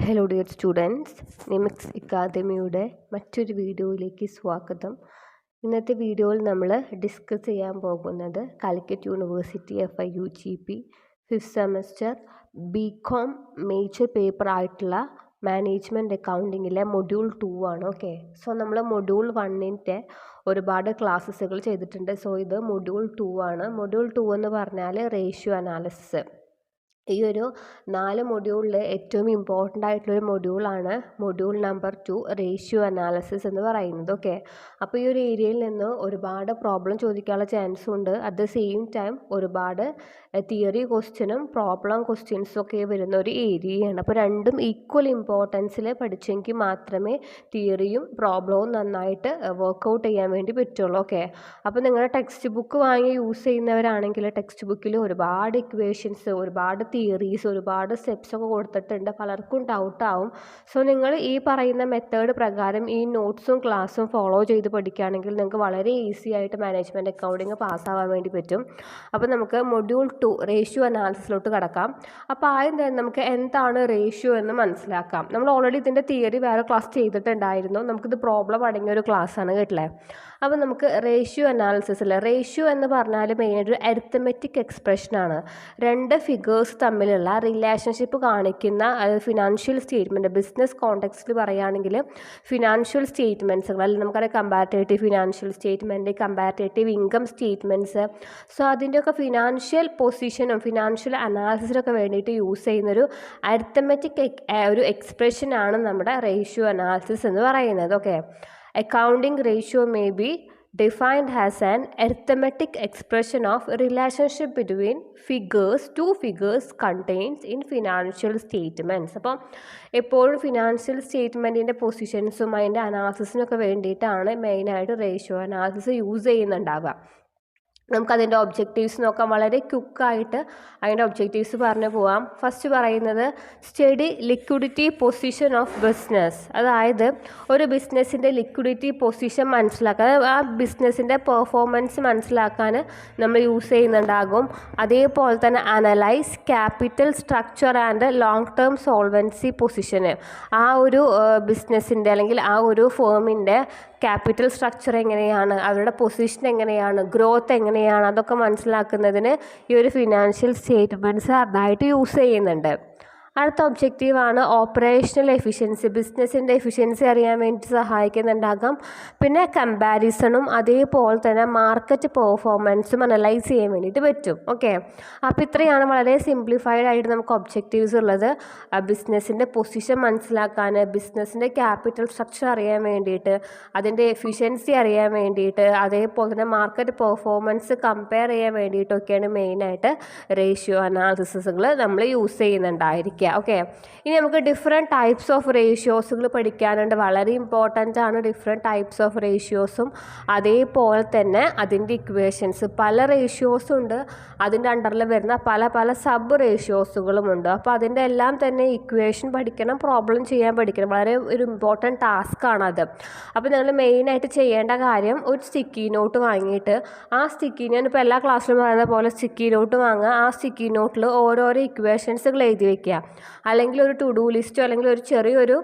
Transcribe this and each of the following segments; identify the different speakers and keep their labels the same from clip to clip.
Speaker 1: Hello dear students, നിമിക്സ് അക്കാദമിയുടെ മറ്റൊരു വീഡിയോയിലേക്ക് സ്വാഗതം. ഇന്നത്തെ വീഡിയോയിൽ നമ്മൾ ഡിസ്കസ് ചെയ്യാൻ പോകുന്നത് Calicut university FIUGP 5th semester BCom major paper ആയിട്ടുള്ള മാനേജ്മെൻറ്റ് അക്കൗണ്ടിങ്ങിലെ മൊഡ്യൂൾ 2 ആണ്. ഓക്കെ, സോ നമ്മൾ മൊഡ്യൂൾ 1ൻ്റെ ഒരുപാട് ക്ലാസ്സുകൾ ചെയ്തിട്ടുണ്ട്. സോ ഇത് മൊഡ്യൂൾ 2 ആണ്. മൊഡ്യൂൾ 2 എന്ന് പറഞ്ഞാൽ റേഷ്യോ അനാലിസിസ്. ഈ ഒരു 4 മൊഡ്യൂളിൽ ഏറ്റവും ഇമ്പോർട്ടൻ്റ് ആയിട്ടുള്ളൊരു മൊഡ്യൂളാണ് മൊഡ്യൂൾ നമ്പർ 2 റേഷ്യോ അനാലിസിസ് എന്ന് പറയുന്നത്. ഓക്കെ, അപ്പോൾ ഈ ഒരു ഏരിയയിൽ നിന്ന് ഒരുപാട് പ്രോബ്ലം ചോദിക്കാനുള്ള ചാൻസും ഉണ്ട്. അറ്റ് ദ സെയിം ടൈം ഒരുപാട് തിയറി ക്വസ്റ്റ്യനും പ്രോബ്ലം ക്വസ്റ്റ്യൻസും ഒക്കെ വരുന്ന ഒരു ഏരിയയാണ്. അപ്പോൾ രണ്ടും ഈക്വൽ ഇമ്പോർട്ടൻസിൽ പഠിച്ചെങ്കിൽ മാത്രമേ തിയറിയും പ്രോബ്ലവും നന്നായിട്ട് വർക്കൗട്ട് ചെയ്യാൻ വേണ്ടി പറ്റുള്ളൂ. ഓക്കെ, അപ്പോൾ നിങ്ങളുടെ ടെക്സ്റ്റ് ബുക്ക് വാങ്ങി യൂസ് ചെയ്യുന്നവരാണെങ്കിൽ ടെക്സ്റ്റ് ബുക്കിൽ ഒരുപാട് ഇക്വേഷൻസ്, ഒരുപാട് തിയറീസ്, ഒരുപാട് സ്റ്റെപ്സ് ഒക്കെ കൊടുത്തിട്ടുണ്ട്. പലർക്കും ഡൗട്ടാവും. സോ നിങ്ങൾ ഈ പറയുന്ന മെത്തേഡ് പ്രകാരം ഈ നോട്ട്സും ക്ലാസ്സും ഫോളോ ചെയ്ത് പഠിക്കുകയാണെങ്കിൽ നിങ്ങൾക്ക് വളരെ ഈസി ആയിട്ട് മാനേജ്മെൻറ്റ് അക്കൗണ്ടിങ് പാസ്സാവാൻ വേണ്ടി പറ്റും. അപ്പോൾ നമുക്ക് മൊഡ്യൂൾ 2 റേഷ്യോ അനാലിസിസിലോട്ട് കടക്കാം. അപ്പോൾ ആദ്യം തന്നെ നമുക്ക് എന്താണ് റേഷ്യോ എന്ന് മനസ്സിലാക്കാം. നമ്മൾ ഓൾറെഡി ഇതിൻ്റെ തിയറി വേറെ ക്ലാസ് ചെയ്തിട്ടുണ്ടായിരുന്നു. നമുക്കിത് പ്രോബ്ലം അടങ്ങിയ ഒരു ക്ലാസ്സാണ്, കേട്ടില്ലേ? അപ്പോൾ നമുക്ക് റേഷ്യോ അനാലിസിസിൽ റേഷ്യോ എന്ന് പറഞ്ഞാൽ മെയിനായിട്ട് ഒരു അരിത്തമെറ്റിക് എക്സ്പ്രഷനാണ്. രണ്ട് ഫിഗേഴ്സ് തമ്മിലുള്ള റിലേഷൻഷിപ്പ് കാണിക്കുന്ന ഫിനാൻഷ്യൽ സ്റ്റേറ്റ്മെൻറ്റ്. ബിസിനസ് കോണ്ടെക്സ്റ്റിൽ പറയുകയാണെങ്കിൽ ഫിനാൻഷ്യൽ സ്റ്റേറ്റ്മെൻറ്റ്സുകൾ, അല്ലെങ്കിൽ നമുക്കറിയാം comparative financial statement, comparative income statements. So അതിൻ്റെയൊക്കെ ഫിനാൻഷ്യൽ പൊസിഷനും ഫിനാൻഷ്യൽ അനാലിസിസിനൊക്കെ വേണ്ടിയിട്ട് യൂസ് ചെയ്യുന്നൊരു അരിത്തമെറ്റിക് ഒരു എക്സ്പ്രഷനാണ് നമ്മുടെ റേഷ്യോ അനാലിസിസ് എന്ന് പറയുന്നത്. Okay, accounting ratio may be defined as an arithmetic expression of relationship between two figures contained in financial statements. അപ്പം എപ്പോഴും financial സ്റ്റേറ്റ്മെൻറ്റിൻ്റെ പൊസിഷൻസും അതിൻ്റെ അനാലിസിസിനൊക്കെ വേണ്ടിയിട്ടാണ് മെയിനായിട്ട് റേഷ്യോ അനാലിസിസ് യൂസ് ചെയ്യുന്നുണ്ടാവുക. നമുക്കതിൻ്റെ ഒബ്ജക്റ്റീവ്സ് നോക്കാം. വളരെ ക്വിക്കായിട്ട് അതിൻ്റെ ഒബ്ജക്റ്റീവ്സ് പറഞ്ഞു പോവാം. ഫസ്റ്റ് പറയുന്നത് study liquidity position of business. അതായത് ഒരു ബിസിനസ്സിൻ്റെ ലിക്വിഡിറ്റി പൊസിഷൻ മനസ്സിലാക്കാൻ, ആ ബിസിനസ്സിൻ്റെ പെർഫോമൻസ് മനസ്സിലാക്കാൻ നമ്മൾ യൂസ് ചെയ്യുന്നുണ്ടാകും. അതേപോലെ തന്നെ analyse capital structure and long term solvency പൊസിഷന്. ആ ഒരു ബിസിനസ്സിൻ്റെ അല്ലെങ്കിൽ ആ ഒരു ഫേമിൻ്റെ ക്യാപിറ്റൽ സ്ട്രക്ചർ എങ്ങനെയാണ്, അവരുടെ പൊസിഷൻ എങ്ങനെയാണ്, ഗ്രോത്ത് എങ്ങനെയാണ്, അതൊക്കെ മനസ്സിലാക്കുന്നതിന് ഈ ഒരു ഫിനാൻഷ്യൽ സ്റ്റേറ്റ്മെൻറ്റ്സ് നന്നായിട്ട് യൂസ് ചെയ്യുന്നുണ്ട്. അടുത്ത ഒബ്ജക്റ്റീവാണ് ഓപ്പറേഷണൽ എഫിഷ്യൻസി. ബിസിനസ്സിൻ്റെ എഫിഷ്യൻസി അറിയാൻ വേണ്ടി സഹായിക്കുന്നുണ്ടാകാം. പിന്നെ കമ്പാരിസണും അതേപോലെ തന്നെ മാർക്കറ്റ് പെർഫോമൻസും അനലൈസ് ചെയ്യാൻ വേണ്ടിയിട്ട് പറ്റും. ഓക്കെ, അപ്പോൾ ഇത്രയാണ് വളരെ സിംപ്ലിഫൈഡ് ആയിട്ട് നമുക്ക് ഒബ്ജക്റ്റീവ്സ് ഉള്ളത്. ബിസിനസ്സിൻ്റെ പൊസിഷൻ മനസ്സിലാക്കാൻ, ബിസിനസ്സിൻ്റെ ക്യാപിറ്റൽ സ്ട്രക്ചർ അറിയാൻ വേണ്ടിയിട്ട്, അതിൻ്റെ എഫിഷ്യൻസി അറിയാൻ വേണ്ടിയിട്ട്, അതേപോലെ തന്നെ മാർക്കറ്റ് പെർഫോമൻസ് കമ്പയർ ചെയ്യാൻ വേണ്ടിയിട്ടൊക്കെയാണ് മെയിനായിട്ട് റേഷ്യോ അനാലിസിസുകൾ നമ്മൾ യൂസ് ചെയ്യുന്നുണ്ടായിരിക്കുക. ഓക്കെ, ഇനി നമുക്ക് ഡിഫറെൻറ്റ് ടൈപ്സ് ഓഫ് റേഷ്യോസുകൾ പഠിക്കാനുണ്ട്. വളരെ ഇമ്പോർട്ടൻ്റ് ആണ് ഡിഫറെൻറ്റ് ടൈപ്സ് ഓഫ് റേഷ്യോസും അതേപോലെ തന്നെ അതിൻ്റെ ഇക്വേഷൻസ്. പല റേഷ്യോസും ഉണ്ട്, അതിൻ്റെ അണ്ടറിൽ വരുന്ന പല പല സബ് റേഷ്യോസുകളും ഉണ്ട്. അപ്പോൾ അതിൻ്റെ എല്ലാം തന്നെ ഇക്വേഷൻ പഠിക്കണം, പ്രോബ്ലം ചെയ്യാൻ പഠിക്കണം. വളരെ ഒരു ഇമ്പോർട്ടൻറ്റ് ടാസ്ക്കാണത്. അപ്പോൾ നിങ്ങൾ മെയിനായിട്ട് ചെയ്യേണ്ട കാര്യം ഒരു സ്റ്റിക്കി നോട്ട് വാങ്ങിയിട്ട് ആ സ്റ്റിക്കി, ഞാനിപ്പോൾ എല്ലാ ക്ലാസ്സിലും പറയുന്ന പോലെ സ്റ്റിക്കി നോട്ട് വാങ്ങുക. ആ സ്റ്റിക്കി നോട്ടിൽ ഓരോരോ ഇക്വേഷൻസുകൾ എഴുതി വയ്ക്കുക. അല്ലെങ്കിൽ ഒരു ടു ഡു ലിസ്റ്റോ അല്ലെങ്കിൽ ഒരു ചെറിയൊരു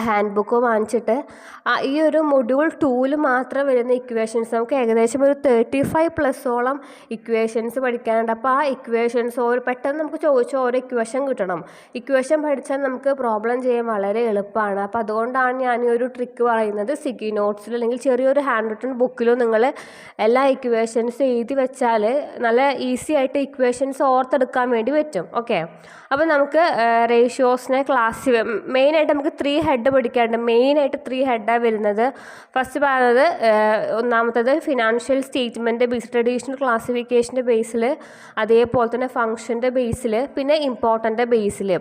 Speaker 1: ഹാൻഡ് ബുക്ക് വാങ്ങിച്ചിട്ട് ഈ ഒരു മൊഡ്യൂൾ 2 മാത്രം വരുന്ന ഇക്വേഷൻസ് നമുക്ക് ഏകദേശം ഒരു 35+ ഇക്വേഷൻസ് പഠിക്കാനുണ്ട്. അപ്പോൾ ആ ഇക്വേഷൻസ് പെട്ടെന്ന് നമുക്ക് ചോദിച്ച ഓരോ ഇക്വേഷൻ കിട്ടണം. ഇക്വേഷൻ പഠിച്ചാൽ നമുക്ക് പ്രോബ്ലം ചെയ്യാൻ വളരെ എളുപ്പമാണ്. അപ്പോൾ അതുകൊണ്ടാണ് ഞാൻ ഈ ഒരു ട്രിക്ക് പറയുന്നത്. സ്റ്റിക്കി നോട്ട്സിൽ അല്ലെങ്കിൽ ചെറിയൊരു ഹാൻഡ് റിട്ടൺ ബുക്കിലോ നിങ്ങൾ എല്ലാ ഇക്വേഷൻസും എഴുതി വെച്ചാൽ നല്ല ഈസി ആയിട്ട് ഇക്വേഷൻസ് ഓർത്തെടുക്കാൻ വേണ്ടി പറ്റും. ഓക്കെ, അപ്പോൾ നമുക്ക് റേഷ്യോസിനെ മെയിനായിട്ട് നമുക്ക് 3 ഹെഡ് പഠിക്കാറുണ്ട്. മെയിനായിട്ട് 3 ഹെഡാണ് വരുന്നത്. ഫസ്റ്റ് പറയുന്നത് ഒന്നാമത്തത് ഫിനാൻഷ്യൽ സ്റ്റേറ്റ്മെൻറ്റ് ബേസ്, ട്രഡീഷണൽ ക്ലാസിഫിക്കേഷൻ്റെ ബേസിൽ, അതേപോലെ തന്നെ ഫംഗ്ഷൻ്റെ ബേസിൽ, പിന്നെ ഇമ്പോർട്ടൻ്റ് ബേസിൽ.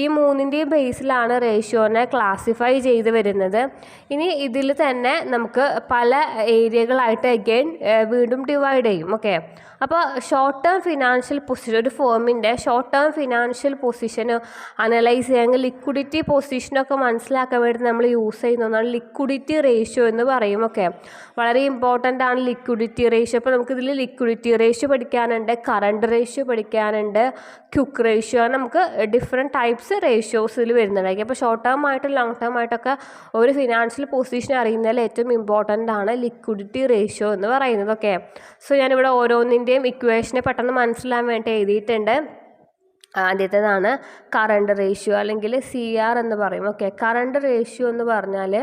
Speaker 1: ഈ 3ൻ്റെയും ബേസിലാണ് റേഷ്യോനെ ക്ലാസിഫൈ ചെയ്ത് വരുന്നത്. ഇനി ഇതിൽ തന്നെ നമുക്ക് പല ഏരിയകളായിട്ട് അഗെയിൻ വീണ്ടും ഡിവൈഡ് ചെയ്യും. ഓക്കെ, അപ്പോൾ ഷോർട്ട് ടേം ഫിനാൻഷ്യൽ പൊസിഷൻ, ഒരു ഫേമിൻ്റെ ഷോർട്ട് ടേം ഫിനാൻഷ്യൽ പൊസിഷന് അനലൈസ് ചെയ്യാമെങ്കിൽ ലിക്വിഡിറ്റി പൊസിഷനൊക്കെ മനസ്സിലാക്കാൻ വേണ്ടി നമ്മൾ യൂസ് ചെയ്യുന്ന ഒന്നാണ് ലിക്വിഡിറ്റി റേഷ്യോ എന്ന് പറയും. ഓക്കെ, വളരെ ഇമ്പോർട്ടൻ്റ് ആണ് ലിക്വിഡിറ്റി റേഷ്യോ. അപ്പോൾ നമുക്കിതിൽ ലിക്വിഡിറ്റി റേഷ്യോ പഠിക്കാനുണ്ട്, കറണ്ട് റേഷ്യോ പഠിക്കാനുണ്ട്, ക്വിക്ക് റേഷ്യോ, ആണ് നമുക്ക് ഡിഫറെൻറ്റ് ടൈപ്സ് റേഷ്യോസിൽ വരുന്നുണ്ടായിരിക്കും. അപ്പോൾ ഷോർട്ട് ടേം ആയിട്ടും ലോങ് ടേം ആയിട്ടൊക്കെ ഒരു ഫിനാൻഷ്യൽ പൊസിഷൻ അറിയുന്നതിൽ ഏറ്റവും ഇമ്പോർട്ടൻ്റ് ആണ് ലിക്വിഡിറ്റി റേഷ്യോ എന്ന് പറയുന്നത്. ഓക്കെ, സോ ഞാനിവിടെ ഓരോന്നിൻ്റെയും ഇക്വേഷനെ പെട്ടെന്ന് മനസ്സിലാൻ വേണ്ടി എഴുതിയിട്ടുണ്ട്. ആദ്യത്തേതാണ് കറണ്ട് റേഷ്യോ അല്ലെങ്കിൽ CR എന്ന് പറയും. ഓക്കെ, കറണ്ട് റേഷ്യോ എന്ന് പറഞ്ഞാൽ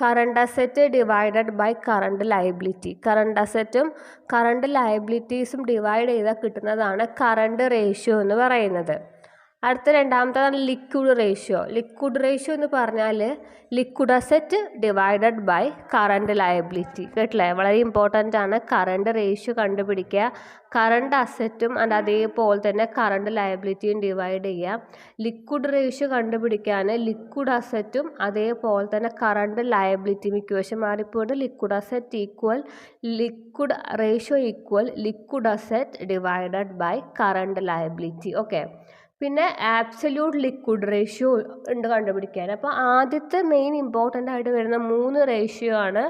Speaker 1: current asset divided by current liability. Current അസറ്റും കറണ്ട് ലയബിലിറ്റീസും ഡിവൈഡ് ചെയ്താൽ കിട്ടുന്നതാണ് കറണ്ട് റേഷ്യോ എന്ന് പറയുന്നത്. അടുത്ത രണ്ടാമത്തേതാണ് ലിക്വിഡ് റേഷ്യോ. ലിക്വിഡ് റേഷ്യോ എന്ന് പറഞ്ഞാൽ liquid asset divided by current liability. കേട്ടില്ലേ, വളരെ ഇമ്പോർട്ടൻ്റ് ആണ്. കറണ്ട് റേഷ്യോ കണ്ടുപിടിക്കുക, കറണ്ട് അസറ്റും അതേപോലെ തന്നെ കറണ്ട് ലയബിലിറ്റിയും ഡിവൈഡ് ചെയ്യുക. ലിക്വിഡ് റേഷ്യോ കണ്ടുപിടിക്കാൻ ലിക്വിഡ് അസറ്റും അതേപോലെ തന്നെ കറണ്ട് ലയബിലിറ്റിയും ഇക്വേഷൻ മാറിപ്പോയിട്ട് liquid asset equal liquid ratio equal liquid asset divided by current liability. Okay, പിന്നെ ആബ്സല്യൂട്ട് ലിക്വിഡ് റേഷ്യോ ഉണ്ട് കണ്ടുപിടിക്കാൻ. അപ്പോൾ ആദ്യത്തെ മെയിൻ ഇമ്പോർട്ടൻ്റ് ആയിട്ട് വരുന്ന 3 റേഷ്യോ ആണ്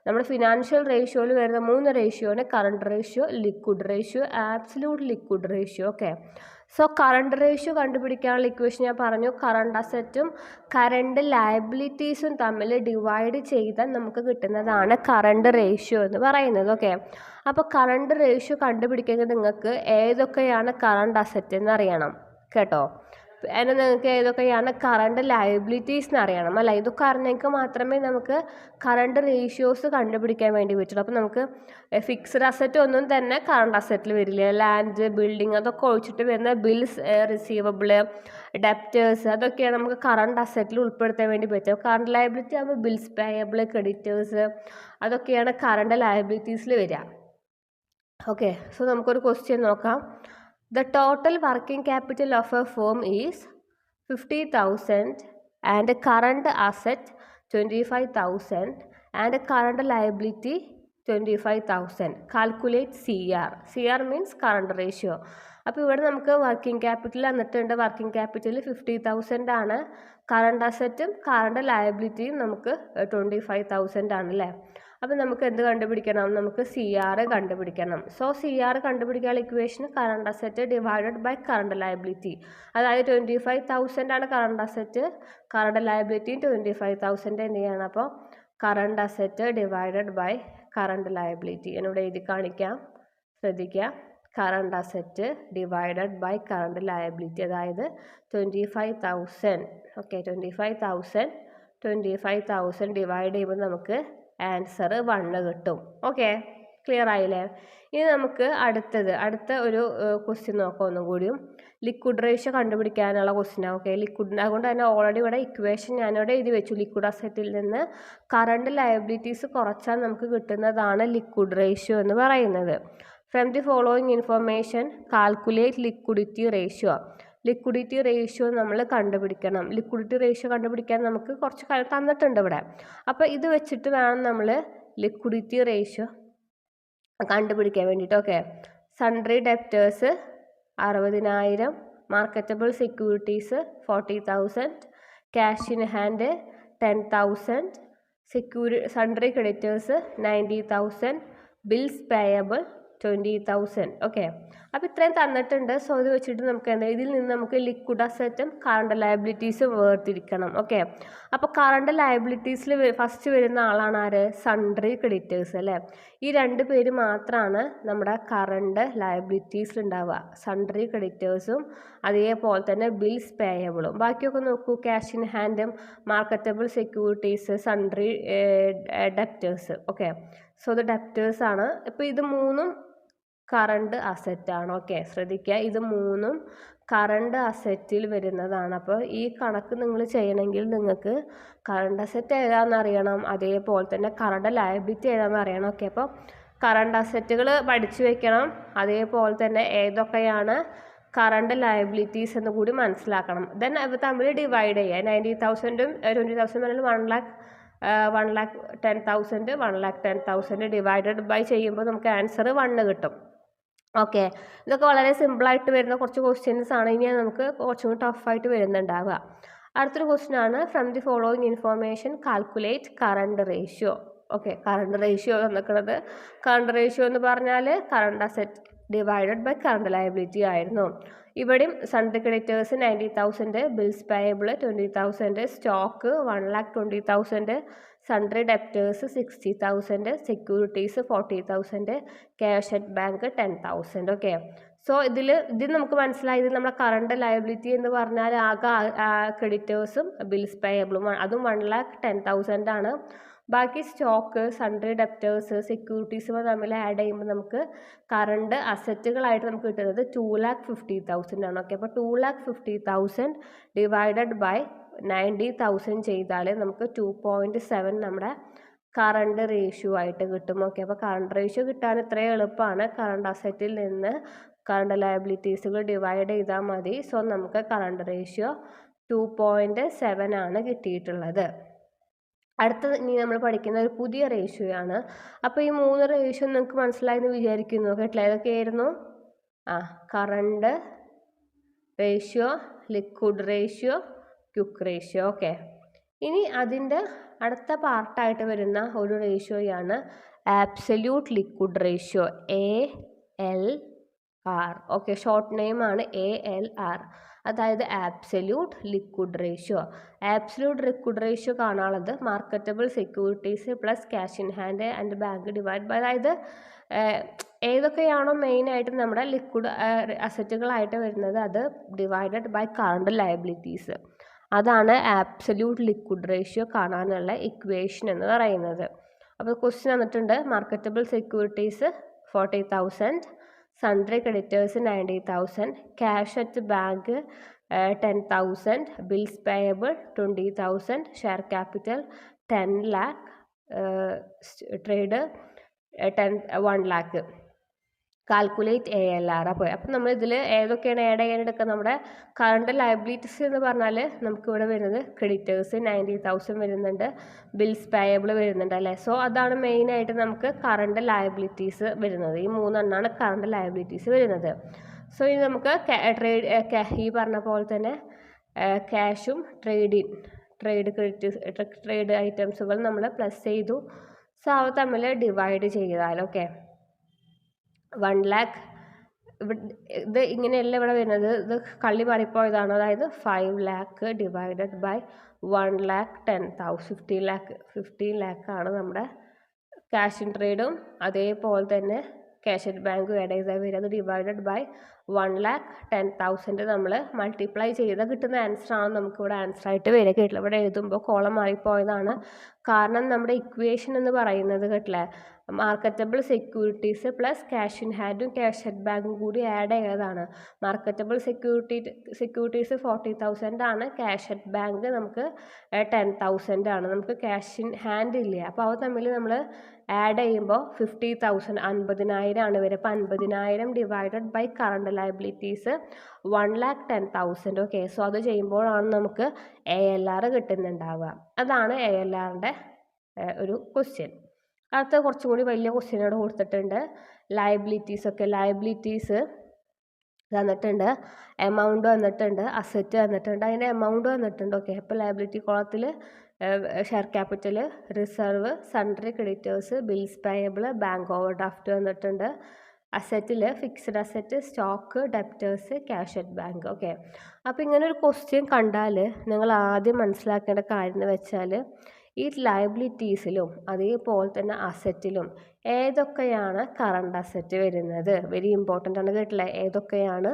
Speaker 1: നമ്മുടെ ഫിനാൻഷ്യൽ റേഷ്യോയിൽ വരുന്ന 3 റേഷ്യോ ആണ് current ratio, liquid ratio, absolute liquid ratio. Okay, so current ratio കണ്ടുപിടിക്കാനുള്ള ഇക്വേഷൻ ഞാൻ പറഞ്ഞു. കറണ്ട് അസറ്റും കറണ്ട് ലയബിലിറ്റീസും തമ്മിൽ ഡിവൈഡ് ചെയ്താൽ നമുക്ക് കിട്ടുന്നതാണ് കറണ്ട് റേഷ്യോ എന്ന് പറയുന്നത്. ഓക്കെ, അപ്പോൾ കറണ്ട് റേഷ്യോ കണ്ടുപിടിക്കുന്നത് നിങ്ങൾക്ക് ഏതൊക്കെയാണ് കറണ്ട് അസറ്റ് എന്ന് അറിയണം കേട്ടോ. അതിന് നിങ്ങൾക്ക് ഏതൊക്കെയാണ് കറണ്ട് ലയബിലിറ്റീസ് എന്ന് അറിയണം അല്ല. ഇതൊക്കെ അറിഞ്ഞെങ്കിൽ മാത്രമേ നമുക്ക് കറണ്ട് റേഷ്യോസ് കണ്ടുപിടിക്കാൻ വേണ്ടി പറ്റുള്ളൂ. അപ്പോൾ നമുക്ക് ഫിക്സ്ഡ് അസറ്റ് ഒന്നും തന്നെ കറണ്ട് അസറ്റിൽ വരില്ല. ലാൻഡ്, ബിൽഡിംഗ് അതൊക്കെ ഒഴിച്ചിട്ട് വരുന്ന ബിൽസ് റിസീവബിള്, ഡെപ്റ്റേഴ്സ് അതൊക്കെയാണ് നമുക്ക് കറണ്ട് അസറ്റിൽ ഉൾപ്പെടുത്താൻ വേണ്ടി പറ്റുക. കറണ്ട് ലയബിലിറ്റി ആകുമ്പോൾ ബിൽസ് പേയബിള്, ക്രെഡിറ്റേഴ്സ് അതൊക്കെയാണ് കറണ്ട് ലയബിലിറ്റീസിൽ വരിക. ഓക്കെ, സോ നമുക്കൊരു ക്വസ്റ്റ്യൻ നോക്കാം. The total working capital of a firm is 50,000 and current asset 25,000 and current liability 25,000. Calculate CR. CR means current ratio. അപ്പോൾ ഇവിടെ നമുക്ക് വർക്കിംഗ് ക്യാപിറ്റൽ വന്നിട്ടുണ്ട്. Working capital 50,000 ആണ്. Current അസറ്റും കറണ്ട് ലയബിലിറ്റിയും നമുക്ക് 25,000 ആണ് അല്ലേ. അപ്പോൾ നമുക്ക് എന്ത് കണ്ടുപിടിക്കണം? നമുക്ക് CR കണ്ടുപിടിക്കണം. സോ CR കണ്ടുപിടിക്കാനുള്ള equation current asset divided by current liability. അതായത് 25,000 ആണ് കറണ്ട് അസറ്റ്, കറണ്ട് ലയബിലിറ്റിയും 25,000 എന്ത് ചെയ്യണം? അപ്പോൾ current asset divided by current liability എന്നിവിടെ എഴുതി കാണിക്കാം, ശ്രദ്ധിക്കുക. Current asset divided by current liability അതായത് 25,000. ഓക്കെ, 25,000 ഡിവൈഡ് ചെയ്യുമ്പോൾ നമുക്ക് ആൻസർ 1 കിട്ടും. ഓക്കെ, ക്ലിയർ ആയില്ലേ? ഇനി നമുക്ക് അടുത്ത ഒരു ക്വസ്റ്റ്യൻ നോക്കാം. ഒന്നും കൂടിയും ലിക്വിഡ് റേഷ്യോ കണ്ടുപിടിക്കാനുള്ള ക്വസ്റ്റ്യനാണ്. ഓക്കെ, ലിക്വിഡ് അതുകൊണ്ട് തന്നെ ഓൾറെഡി ഇവിടെ ഇക്വേഷൻ ഞാനിവിടെ എഴുതി വെച്ചു. ലിക്വിഡ് അസറ്റിൽ നിന്ന് കറണ്ട് ലയബിലിറ്റീസ് കുറച്ചാൽ നമുക്ക് കിട്ടുന്നതാണ് ലിക്വിഡ് റേഷ്യോ എന്ന് പറയുന്നത്. From the following information calculate liquidity ratio. Liquidity ratio നമ്മൾ കണ്ടുപിടിക്കണം. ലിക്വിഡിറ്റി റേഷ്യോ കണ്ടുപിടിക്കാൻ നമുക്ക് കുറച്ച് കാര്യം തന്നിട്ടുണ്ട് ഇവിടെ. അപ്പോൾ ഇത് വെച്ചിട്ട് വേണം നമ്മൾ ലിക്വിഡിറ്റി റേഷ്യോ കണ്ടുപിടിക്കാൻ വേണ്ടിയിട്ട്. Okay, sundry debtors 60,000, marketable securities 40,000, cash in hand 10,000, sundry creditors 90,000, bills payable 20,000. Okay, അപ്പോൾ ഇത്രയും തന്നിട്ടുണ്ട്. സോ ഇത് വെച്ചിട്ട് നമുക്ക് എന്താ ഇതിൽ നിന്ന് നമുക്ക് ലിക്വിഡ് അസറ്റും കറണ്ട് ലയബിലിറ്റീസും വേർതിരിക്കണം. ഓക്കെ, അപ്പോൾ കറണ്ട് ലയബിലിറ്റീസിൽ ഫസ്റ്റ് വരുന്ന ആളാണ് ആര്? സൺട്രി ക്രെഡിറ്റേഴ്സ് അല്ലേ. ഈ 2 പേര് മാത്രമാണ് നമ്മുടെ കറണ്ട് ലയബിലിറ്റീസിൽ ഉണ്ടാവുക, സൺട്രി ക്രെഡിറ്റേഴ്സും അതേപോലെ തന്നെ ബിൽസ് പേയബിളും. ബാക്കിയൊക്കെ നോക്കൂ, ക്യാഷ് ഇൻ ഹാൻഡും marketable securities, sundry debtors. Okay, so ഇത് ഡെപ്റ്റേഴ്സ് ആണ്. ഇപ്പോൾ ഇത് 3ഉം കറണ്ട് അസറ്റാണ്. ഓക്കെ, ശ്രദ്ധിക്കുക, ഇത് 3ഉം കറണ്ട് അസറ്റിൽ വരുന്നതാണ്. അപ്പോൾ ഈ കണക്ക് നിങ്ങൾ ചെയ്യണമെങ്കിൽ നിങ്ങൾക്ക് കറണ്ട് അസറ്റ് ഏതാണെന്ന് അറിയണം, അതേപോലെ തന്നെ കറണ്ട് ലയബിലിറ്റി ഏതാണെന്ന് അറിയണം. ഓക്കെ, അപ്പോൾ കറണ്ട് അസറ്റുകൾ പഠിച്ചു വെക്കണം, അതേപോലെ തന്നെ ഏതൊക്കെയാണ് കറണ്ട് ലയബിലിറ്റീസ് എന്ന് കൂടി മനസ്സിലാക്കണം. ദെൻ അത് തമ്മിൽ ഡിവൈഡ് ചെയ്യുക. 90,000ഉം 20,000 പറഞ്ഞാൽ 1,10,000 1,10,000 ഡിവൈഡഡ് ബൈ ചെയ്യുമ്പോൾ നമുക്ക് ആൻസർ 1 കിട്ടും. ഓക്കെ, ഇതൊക്കെ വളരെ സിമ്പിളായിട്ട് വരുന്ന കുറച്ച് ക്വസ്റ്റ്യൻസ് ആണ്. ഇനി നമുക്ക് കുറച്ചും കൂടി ടഫായിട്ട് വരുന്നുണ്ടാവുക. അടുത്തൊരു ക്വസ്റ്റ്യൻ ആണ്, from the following information calculate current ratio. Okay, current ratio തന്നിക്കുന്നത്, കറണ്ട് റേഷ്യോ എന്ന് പറഞ്ഞാൽ current asset divided by current liability ആയിരുന്നു. ഇവിടെയും sundry creditors 90,000, bills payable 20,000, stock 1,20,000, sundry debtors 60,000, securities 40,000, cash at bank 10,000. Okay, so ഇതിൽ നമുക്ക് മനസ്സിലായത് നമ്മുടെ current liability എന്ന് പറഞ്ഞാൽ ആകെ ക്രെഡിറ്റേഴ്സും ബിൽസ് പേയബിളും, അതും 1,10,000 ആണ്. ബാക്കി സ്റ്റോക്ക്, സൺഡ്രി ഡെപ്റ്റേഴ്സ്, സെക്യൂരിറ്റീസ് തമ്മിൽ ആഡ് ചെയ്യുമ്പോൾ നമുക്ക് കറണ്ട് അസറ്റുകളായിട്ട് നമുക്ക് കിട്ടുന്നത് 2,50,000 ആണ്. ഓക്കെ, അപ്പോൾ 2,50,000 ഡിവൈഡഡ് ബൈ 90,000 ചെയ്താൽ നമുക്ക് 2.7 നമ്മുടെ കറണ്ട് റേഷ്യോ ആയിട്ട് കിട്ടും. ഓക്കെ, അപ്പോൾ കറണ്ട് റേഷ്യോ കിട്ടാൻ ഇത്രയും എളുപ്പമാണ്. കറണ്ട് അസറ്റിൽ നിന്ന് കറണ്ട് ലയബിലിറ്റീസുകൾ ഡിവൈഡ് ചെയ്താൽ മതി. സോ നമുക്ക് കറണ്ട് റേഷ്യോ 2.7 ആണ് കിട്ടിയിട്ടുള്ളത്. അടുത്തത് ഇനി നമ്മൾ പഠിക്കുന്ന ഒരു പുതിയ റേഷ്യോ ആണ്. അപ്പോൾ ഈ 3 റേഷ്യോ നിങ്ങൾക്ക് മനസ്സിലായെന്ന് വിചാരിക്കുന്നു. കേട്ടില്ല, ഏതൊക്കെയായിരുന്നു? Current ratio, liquid ratio, quick ratio. Okay, ഇനി അതിൻ്റെ അടുത്ത പാർട്ടായിട്ട് വരുന്ന ഒരു റേഷ്യോയാണ് absolute liquid ratio, ALR. Okay, short name ആണ് ALR, അതായത് absolute liquid ratio. Absolute liquid ratio കാണാനുള്ളത് marketable securities plus cash in hand and bank divide by, അതായത് ഏതൊക്കെയാണോ മെയിനായിട്ട് നമ്മുടെ ലിക്വിഡ് അസറ്റുകളായിട്ട് വരുന്നത് അത് ഡിവൈഡഡ് ബൈ കറണ്ട് ലയബിലിറ്റീസ്, അതാണ് ആബ്സല്യൂട്ട് ലിക്വിഡ് റേഷ്യോ കാണാനുള്ള ഇക്വേഷൻ എന്ന് പറയുന്നത്. അപ്പോൾ ക്വസ്റ്റ്യൻ വന്നിട്ടുണ്ട്, marketable securities 40,000, sundry creditors 90,000, cash at bank 10,000, bills payable 20,000, share capital 10 lakh, trade 1 lakh. Calculate ALR. അപ്പോൾ നമ്മൾ ഇതിൽ ഏതൊക്കെയാണ് ആഡ് ചെയ്യാനെടുക്കുക? നമ്മുടെ കറണ്ട് ലയബിലിറ്റീസ് എന്ന് പറഞ്ഞാൽ നമുക്കിവിടെ വരുന്നത് ക്രെഡിറ്റേഴ്സ് 90,000 വരുന്നുണ്ട്, ബിൽസ് പേയബിൾ വരുന്നുണ്ട് അല്ലേ. സോ അതാണ് മെയിനായിട്ട് നമുക്ക് കറണ്ട് ലയബിലിറ്റീസ് വരുന്നത്. ഈ 3 കറണ്ട് ലയബിലിറ്റീസ് വരുന്നത്. സോ ഇനി നമുക്ക് ഈ പറഞ്ഞ പോലെ തന്നെ ക്യാഷും ട്രേഡ് ഐറ്റംസുകൾ നമ്മൾ പ്ലസ് ചെയ്തു. സോ അവ തമ്മിൽ ഡിവൈഡ് ചെയ്താൽ ഓക്കെ 1 lakh, ഇത് ഇങ്ങനെയല്ല ഇവിടെ വരുന്നത്, ഇത് കള്ളി മാറിപ്പോയതാണ്. അതായത് 5 lakh ഡിവൈഡഡ് ബൈ 1,10,000, 15 lakh ആണ് നമ്മുടെ ക്യാഷ് ഇൻ ട്രേഡും അതേപോലെ തന്നെ ക്യാഷ് അറ്റ് ബാങ്കും ആഡ് ചെയ്താൽ വരും. അത് ഡിവൈഡഡ് ബൈ 1,10,000 നമ്മൾ മൾട്ടിപ്ലൈ ചെയ്താൽ കിട്ടുന്ന ആൻസറാണ് നമുക്കിവിടെ ആൻസറായിട്ട് വരിക. കേട്ടില്ല, ഇവിടെ എഴുതുമ്പോൾ കോളം മാറിപ്പോയതാണ്. കാരണം നമ്മുടെ ഇക്വേഷൻ എന്ന് പറയുന്നത് കേട്ടില്ലേ, marketable securities plus cash in ഹാൻഡും ക്യാഷ് അറ്റ് ബാങ്കും കൂടി ആഡ് ചെയ്തതാണ്. മാർക്കറ്റബിൾ സെക്യൂരിറ്റീസ് 40,000 ആണ്, ക്യാഷ് അറ്റ് ബാങ്ക് നമുക്ക് 10,000 ആണ്. നമുക്ക് ക്യാഷ് ഇൻ ഹാൻഡ് ഇല്ല, അപ്പോൾ അവ തമ്മിൽ നമ്മൾ ആഡ് ചെയ്യുമ്പോൾ 50,000 50,000 ആണ് വരിക. അപ്പോൾ 50,000 divided by current liabilities 1,10,000. Okay, so അത് ചെയ്യുമ്പോഴാണ് നമുക്ക് ALR കിട്ടുന്നുണ്ടാവുക. അതാണ് ALRൻ്റെ ഒരു ക്വസ്റ്റ്യൻ. അടുത്ത കുറച്ചും കൂടി വലിയ ക്വസ്റ്റ്യനോട് കൊടുത്തിട്ടുണ്ട്. ലയബിലിറ്റീസ് തന്നിട്ടുണ്ട്, എമൗണ്ട് വന്നിട്ടുണ്ട്, അസറ്റ് വന്നിട്ടുണ്ട്, അതിൻ്റെ എമൗണ്ട് വന്നിട്ടുണ്ട്. ഓക്കെ, അപ്പോൾ ലയബിലിറ്റി കോളത്തിൽ share capital, reserve, sundry creditors, bills payable, bank overdraft വന്നിട്ടുണ്ട്. അസറ്റിൽ fixed asset, stock, debtors, cash at bank. Okay, അപ്പോൾ ഇങ്ങനെ ഒരു ക്വസ്റ്റ്യൻ കണ്ടാൽ നിങ്ങൾ ആദ്യം മനസ്സിലാക്കേണ്ട കാര്യം എന്ന് വെച്ചാൽ ഈ ലയബിലിറ്റീസിലും അതേപോലെ തന്നെ അസറ്റിലും ഏതൊക്കെയാണ് കറണ്ട് അസറ്റ് വരുന്നത്. വെരി ഇമ്പോർട്ടൻ്റ് ആണ് കേട്ടില്ലേ, ഏതൊക്കെയാണ്